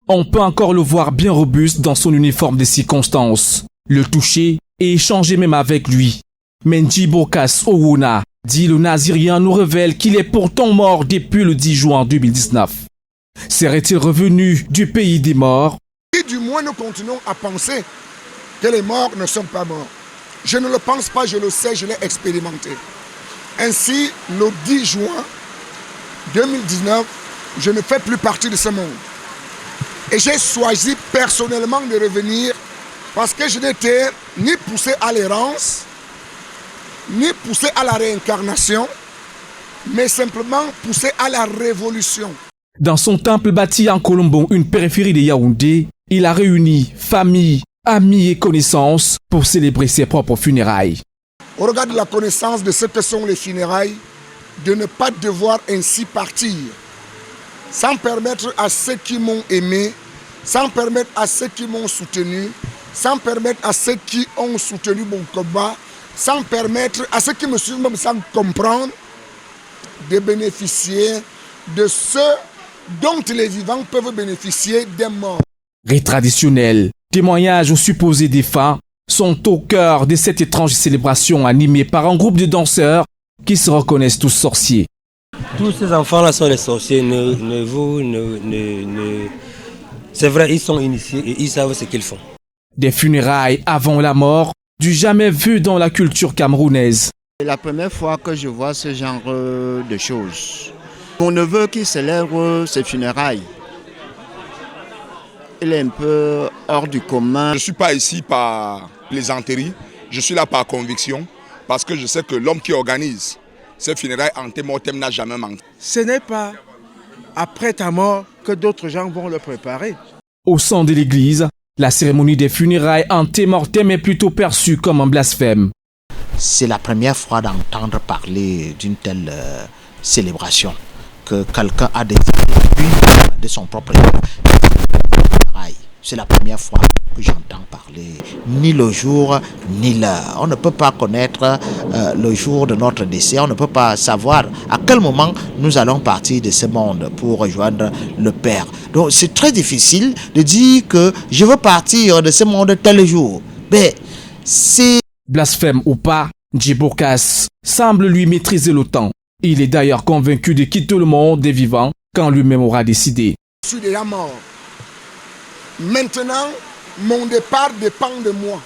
On peut encore le voir bien robuste dans son uniforme des circonstances, le toucher et échanger même avec lui. Mais Njibokas Owona, dit le Nazirien, nous révèle qu'il est pourtant mort depuis le 10 juin 2019. Serait-il revenu du pays des morts? Et du moins nous continuons à penser que les morts ne sont pas morts. Je ne le pense pas, je le sais, je l'ai expérimenté. Ainsi, le 10 juin 2019, je ne fais plus partie de ce monde. Et j'ai choisi personnellement de revenir parce que je n'étais ni poussé à l'errance, ni poussé à la réincarnation, mais simplement poussé à la révolution. Dans son temple bâti en Colombon, une périphérie de Yaoundé, il a réuni famille, amis et connaissances pour célébrer ses propres funérailles. Au regard de la connaissance de ce que sont les funérailles, de ne pas devoir ainsi partir, sans permettre à ceux qui m'ont aimé, sans permettre à ceux qui m'ont soutenu, sans permettre à ceux qui ont soutenu mon combat, sans permettre à ceux qui me suivent même sans comprendre, de bénéficier de ce dont les vivants peuvent bénéficier des morts. Rites traditionnels, témoignages aux supposés défunts sont au cœur de cette étrange célébration animée par un groupe de danseurs qui se reconnaissent tous sorciers. Tous ces enfants-là sont les sorciers. C'est vrai, ils sont initiés et ils savent ce qu'ils font. Des funérailles avant la mort, du jamais vu dans la culture camerounaise. C'est la première fois que je vois ce genre de choses. Mon neveu qui célèbre ses funérailles, il est un peu hors du commun. Je ne suis pas ici par plaisanterie, je suis là par conviction, parce que je sais que l'homme qui organise ces funérailles antémortem n'a jamais menti. Ce n'est pas après ta mort que d'autres gens vont le préparer. Au sein de l'église, la cérémonie des funérailles antémortem est plutôt perçue comme un blasphème. C'est la première fois d'entendre parler d'une telle célébration, que quelqu'un a décidé de son propre funérailles. C'est la première fois que j'entends parler, ni le jour, ni l'heure. On ne peut pas connaître le jour de notre décès, on ne peut pas savoir à quel moment nous allons partir de ce monde pour rejoindre le Père. Donc c'est très difficile de dire que je veux partir de ce monde tel jour. Mais c'est... Blasphème ou pas, Njibokas semble lui maîtriser le temps. Il est d'ailleurs convaincu de quitter le monde des vivants quand lui-même aura décidé. Je suis déjà mort. Maintenant, mon départ dépend de moi.